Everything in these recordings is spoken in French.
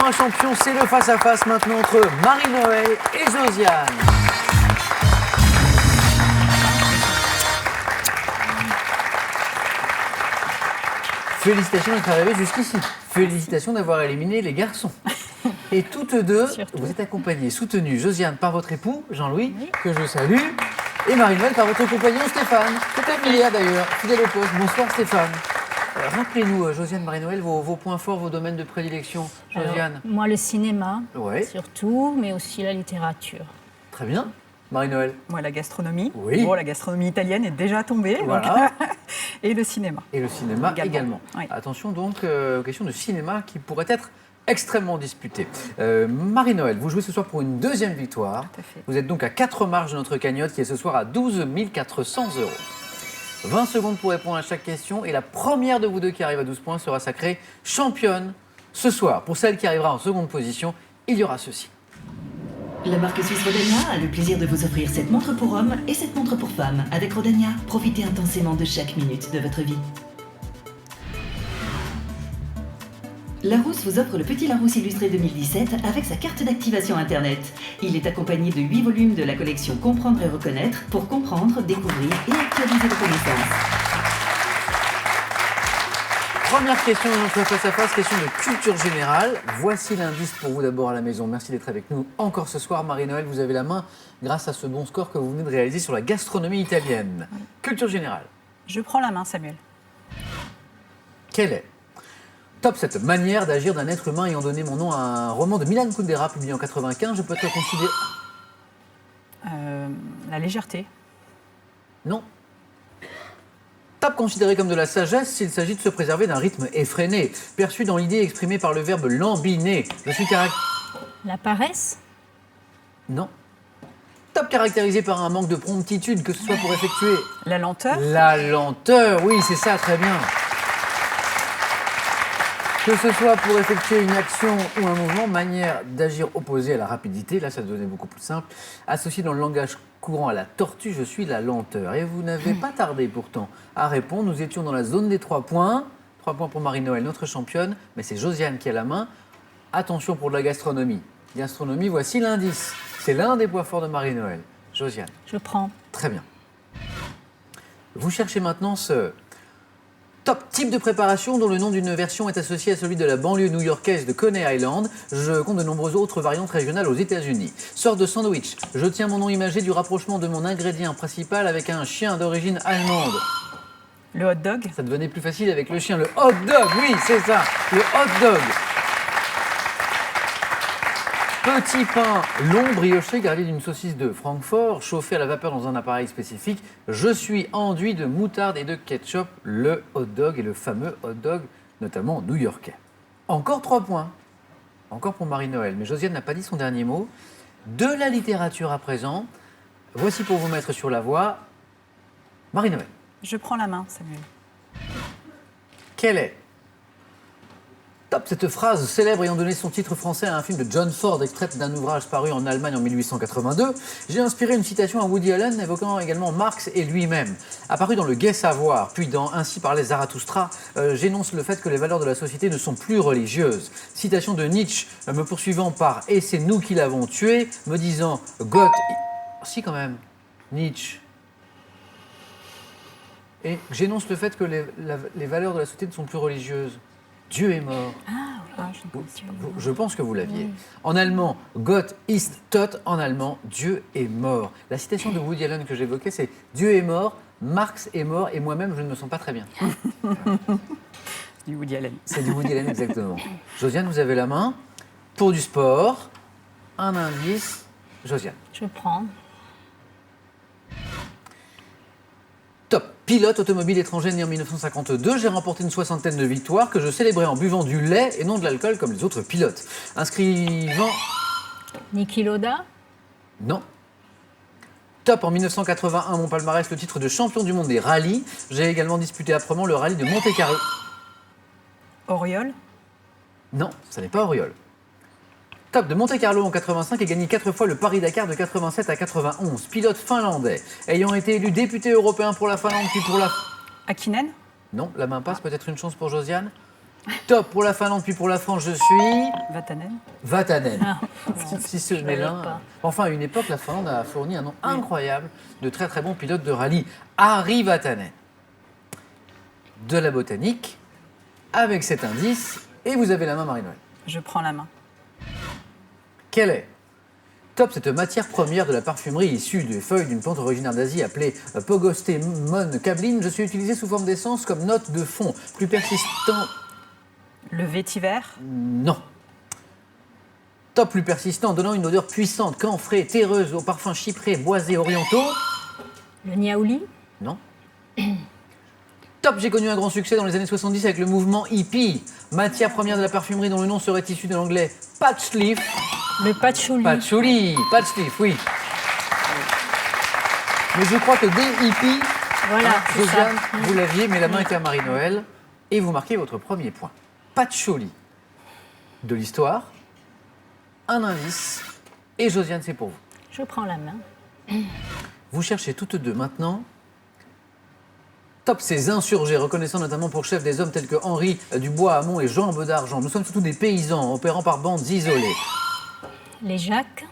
un champion, c'est le face-à-face maintenant entre Marie-Noël et Josiane. Félicitations d'être arrivées jusqu'ici. Félicitations d'avoir éliminé les garçons. Et toutes deux, vous êtes accompagnées, soutenues, Josiane par votre époux, Jean-Louis, que je salue, et Marie-Noël par votre compagnon Stéphane, tout familier d'ailleurs, fidèle au poste. Bonsoir Stéphane. Rappelez-nous, Josiane, Marie-Noël, vos points forts, vos domaines de prédilection. Josiane. Alors, moi, le cinéma, ouais. Surtout, mais aussi la littérature. Très bien. Marie-Noël. Moi, la gastronomie. Oui. Bon, la gastronomie italienne est déjà tombée. Voilà. Donc, et le cinéma. Et le cinéma également. Oui. Attention donc aux questions de cinéma qui pourraient être extrêmement disputées. Marie-Noël, vous jouez ce soir pour une deuxième victoire. Tout à fait. Vous êtes donc à 4 marges de notre cagnotte qui est ce soir à 12 400 €. 20 secondes pour répondre à chaque question et la première de vous deux qui arrive à 12 points sera sacrée championne ce soir. Pour celle qui arrivera en seconde position, il y aura ceci. La marque suisse Rodania a le plaisir de vous offrir cette montre pour hommes et cette montre pour femmes. Avec Rodania, profitez intensément de chaque minute de votre vie. Larousse vous offre le Petit Larousse Illustré 2017 avec sa carte d'activation Internet. Il est accompagné de 8 volumes de la collection Comprendre et Reconnaître pour comprendre, découvrir et actualiser vos connaissances. Première question de notre face-à-face, question de culture générale. Voici l'indice pour vous d'abord à la maison. Merci d'être avec nous encore ce soir. Marie-Noël, vous avez la main grâce à ce bon score que vous venez de réaliser sur la gastronomie italienne. Culture générale. Je prends la main, Samuel. Quelle est top cette manière d'agir d'un être humain ayant donné mon nom à un roman de Milan Kundera publié en 1995? Je peux être considéré... La légèreté. Non. Top considéré comme de la sagesse s'il s'agit de se préserver d'un rythme effréné, perçu dans l'idée exprimée par le verbe lambiner. Je suis La paresse? Non. Top caractérisé par un manque de promptitude, que ce soit pour effectuer... La lenteur. La lenteur, oui, c'est ça, très bien. Que ce soit pour effectuer une action ou un mouvement, manière d'agir opposée à la rapidité, là ça devenait beaucoup plus simple, associé dans le langage courant à la tortue, je suis la lenteur. Et vous n'avez pas tardé pourtant à répondre, nous étions dans la zone des 3 points. 3 points pour Marie-Noël, notre championne, mais c'est Josiane qui a la main. Attention pour de la gastronomie. Gastronomie, voici l'indice. C'est l'un des points forts de Marie-Noël. Josiane. Je prends. Très bien. Vous cherchez maintenant ce top type de préparation dont le nom d'une version est associé à celui de la banlieue new-yorkaise de Coney Island. Je compte de nombreuses autres variantes régionales aux États-Unis. Sorte de sandwich. Je tiens mon nom imagé du rapprochement de mon ingrédient principal avec un chien d'origine allemande. Le hot dog. Ça devenait plus facile avec le chien. Le hot dog, oui, c'est ça. Le hot dog. Petit pain long brioché garni d'une saucisse de Francfort, chauffé à la vapeur dans un appareil spécifique. Je suis enduit de moutarde et de ketchup, le hot dog et le fameux hot dog, notamment new-yorkais. Encore 3 points. Encore pour Marie-Noël. Mais Josiane n'a pas dit son dernier mot. De la littérature à présent. Voici pour vous mettre sur la voie. Marie-Noël. Je prends la main, Samuel. Quelle est top cette phrase célèbre ayant donné son titre français à un film de John Ford, extraite d'un ouvrage paru en Allemagne en 1882. J'ai inspiré une citation à Woody Allen évoquant également Marx et lui-même. Apparu dans Le Gai Savoir, puis dans Ainsi parlait Zarathustra, j'énonce le fait que les valeurs de la société ne sont plus religieuses. Citation de Nietzsche, me poursuivant par « Et c'est nous qui l'avons tué », me disant « Gott... » Si quand même, Nietzsche. Et j'énonce le fait que les valeurs de la société ne sont plus religieuses. Dieu est mort. Je pense que vous l'aviez. En allemand, Gott ist tot. En allemand, Dieu est mort. La citation de Woody Allen que j'évoquais, c'est Dieu est mort, Marx est mort et moi-même, je ne me sens pas très bien. Du Woody Allen. C'est du Woody Allen, exactement. Josiane, vous avez la main. Pour du sport, un indice. Josiane. Je prends. Top. Pilote automobile étranger né en 1952, j'ai remporté une 60aine de victoires que je célébrais en buvant du lait et non de l'alcool comme les autres pilotes. Inscrivant... Niki Lauda? Non. Top. En 1981, mon palmarès, le titre de champion du monde des rallyes. J'ai également disputé âprement le rallye de Monte-Carlo. Auriol? Non, ça n'est pas Auriol. Top de Monte-Carlo en 85 et gagné 4 fois le Paris-Dakar de 87 à 91. Pilote finlandais, ayant été élu député européen pour la Finlande puis pour la... Hakkinen? Non, la main passe, peut-être une chance pour Josiane. Top pour la Finlande, puis pour la France, je suis Vatanen. Vatanen. Ah, Si ce je n'est l'avais l'un. pas. Enfin, à une époque, la Finlande a fourni un nom incroyable de très très bons pilotes de rallye. Harry Vatanen. De la botanique, avec cet indice, et vous avez la main, Marie-Noël. Je prends la main. Quelle est top cette matière première de la parfumerie issue des feuilles d'une plante originaire d'Asie appelée Pogostemon cabline. Je suis utilisée sous forme d'essence comme note de fond. Plus persistant. Le vétiver. Non. Top plus persistant, donnant une odeur puissante, camphrée, terreuse, aux parfums chyprés, boisés, orientaux. Le niaouli. Non. Top, j'ai connu un grand succès dans les années 70 avec le mouvement hippie. Matière première de la parfumerie dont le nom serait issu de l'anglais patchouli. Le patchouli. Patchouli, oui. Mais je crois que dès hippie, Voilà, c'est ça. Josiane, vous l'aviez, mais la main était à Marie-Noël. Et vous marquez votre premier point. Patchouli. De l'histoire, un indice. Et Josiane, c'est pour vous. Je prends la main. Vous cherchez toutes deux maintenant. Top, ces insurgés, reconnaissant notamment pour chef des hommes tels que Henri Dubois-Hamon et Jean d'Argent. Nous sommes surtout des paysans, opérant par bandes isolées. Les Jacques.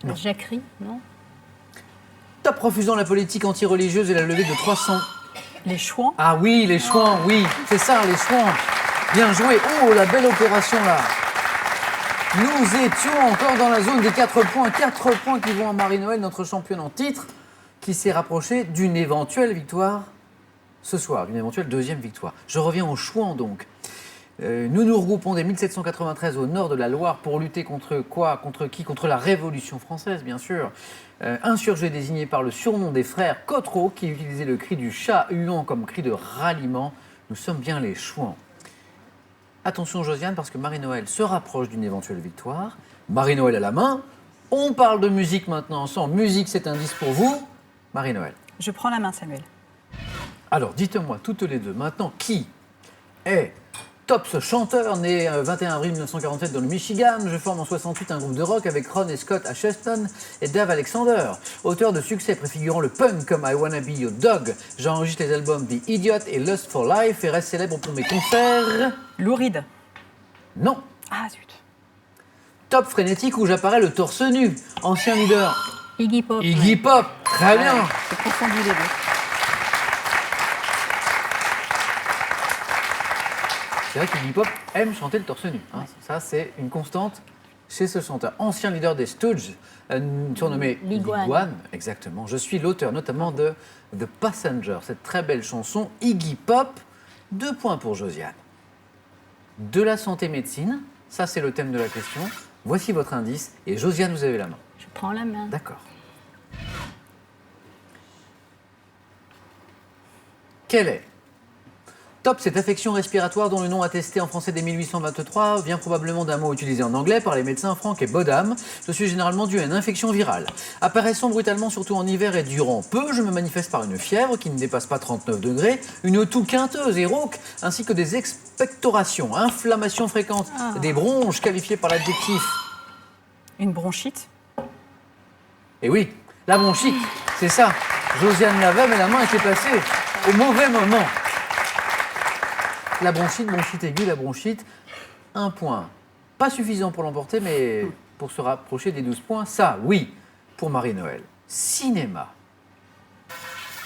Non. La jacquerie, non. Top, refusant la politique anti-religieuse et la levée de 300. Les chouans. Ah oui, les chouans, oui, c'est ça, les chouans. Bien joué. Oh, la belle opération là. Nous étions encore dans la zone des 4 points. 4 points qui vont à Marie-Noël, notre championne en titre, qui s'est rapprochée d'une éventuelle victoire ce soir, d'une éventuelle deuxième victoire. Je reviens aux chouans donc. Nous nous regroupons dès 1793 au nord de la Loire pour lutter contre quoi? Contre qui? Contre la Révolution française, bien sûr. Insurgés désignés par le surnom des frères Cottereau, qui utilisaient le cri du chat huant comme cri de ralliement. Nous sommes bien les chouans. Attention Josiane, parce que Marie-Noël se rapproche d'une éventuelle victoire. Marie-Noël à la main. On parle de musique maintenant ensemble. Musique, c'est un indice pour vous. Marie-Noël. Je prends la main, Samuel. Alors, dites-moi toutes les deux maintenant qui est top ce chanteur né 21 avril 1947 dans le Michigan. Je forme en 68 un groupe de rock avec Ron et Scott Asheston et Dave Alexander. Auteur de succès préfigurant le punk comme I Wanna Be Your Dog. J'enregistre les albums The Idiot et Lust for Life et reste célèbre pour mes concerts. Lou Reed. Non. Ah zut. Top frénétique où j'apparais le torse nu. Ancien leader. Iggy Pop. Iggy Pop. Très bien. J'ai confondu les deux. C'est vrai qu'Iggy Pop aime chanter le torse nu. Hein. Ça, c'est une constante chez ce chanteur. Ancien leader des Stooges, surnommé L'Iguane. Exactement. Je suis l'auteur notamment de The Passenger, cette très belle chanson. Iggy Pop, 2 points pour Josiane. De la santé médecine, ça c'est le thème de la question. Voici votre indice et Josiane, vous avez la main. Je prends la main. D'accord. Quelle est top cette affection respiratoire dont le nom attesté en français dès 1823 vient probablement d'un mot utilisé en anglais par les médecins Franck et Bodham. Je suis généralement dû à une infection virale. Apparaissant brutalement surtout en hiver et durant peu, je me manifeste par une fièvre qui ne dépasse pas 39 degrés, une toux quinteuse et rauque, ainsi que des expectorations, inflammations fréquentes, des bronches qualifiées par l'adjectif. Une bronchite. Et oui, la bronchite, c'est ça. Josiane l'avait, mais la main était placée au mauvais moment. La bronchite aiguë, la bronchite, 1 point. Pas suffisant pour l'emporter, mais pour se rapprocher des 12 points, ça, oui, pour Marie-Noël. Cinéma.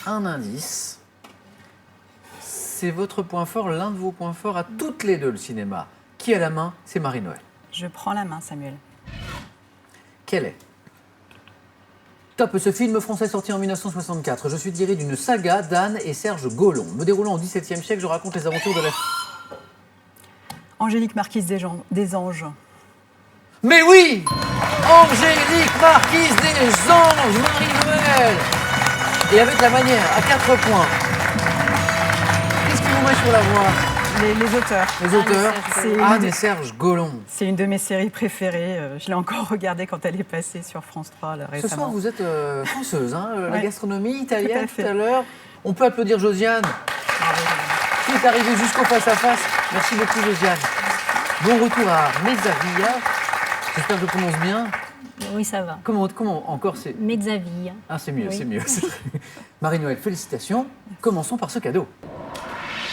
Un indice. C'est votre point fort, l'un de vos points forts à toutes les deux, le cinéma. Qui a la main? C'est Marie-Noël. Je prends la main, Samuel. Quel est top ce film français sorti en 1964. Je suis tiré d'une saga d'Anne et Serge Gollon. Me déroulant au XVIIe siècle, je raconte les aventures de la... Angélique Marquise des Anges. Mais oui, Angélique Marquise des Anges, Marie-Noël. Et avec la manière, à 4 points. Qu'est-ce qui vous met sur la voie? Les auteurs. Les auteurs, C'est Anne et Serge Gollon. C'est une de mes séries préférées. Je l'ai encore regardée quand elle est passée sur France 3 là, récemment. Ce soir, vous êtes française, hein, la Ouais. gastronomie italienne Tout à fait. tout à l'heure. On peut applaudir Josiane, qui est arrivée jusqu'au face-à-face. Merci beaucoup, Josiane. Bon retour à Mezzavilla. J'espère que je prononce bien. Oui, ça va. Comment encore c'est... Mezzaville. Ah, c'est mieux, Oui. c'est mieux. Marie-Noël, félicitations. Commençons par ce cadeau.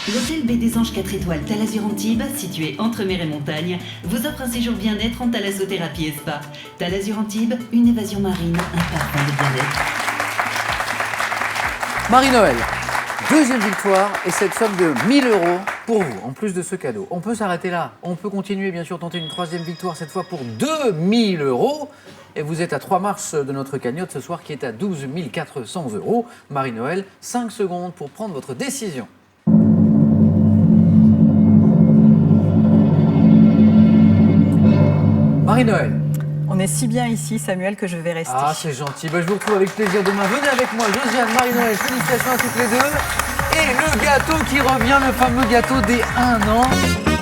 L'hôtel Baie des Anges 4 étoiles Talazur Antibes, situé entre mer et montagne, vous offre un séjour bien-être en thalassothérapie et spa. Talazur Antibes, une évasion marine, un parfum de bien-être. Marie-Noël, deuxième victoire et cette somme de 1 000 € pour vous, en plus de ce cadeau. On peut s'arrêter là, on peut continuer bien sûr, tenter une troisième victoire, cette fois pour 2 000 €. Et vous êtes à 3 marches de notre cagnotte ce soir qui est à 12 400 €. Marie-Noël, 5 secondes pour prendre votre décision. Marie-Noël. On est si bien ici, Samuel, que je vais rester. Ah, c'est gentil. Ben, je vous retrouve avec plaisir demain. Venez avec moi, Josiane, Marie-Noël. Félicitations à toutes les deux. Et le gâteau qui revient, le fameux gâteau des 1 an.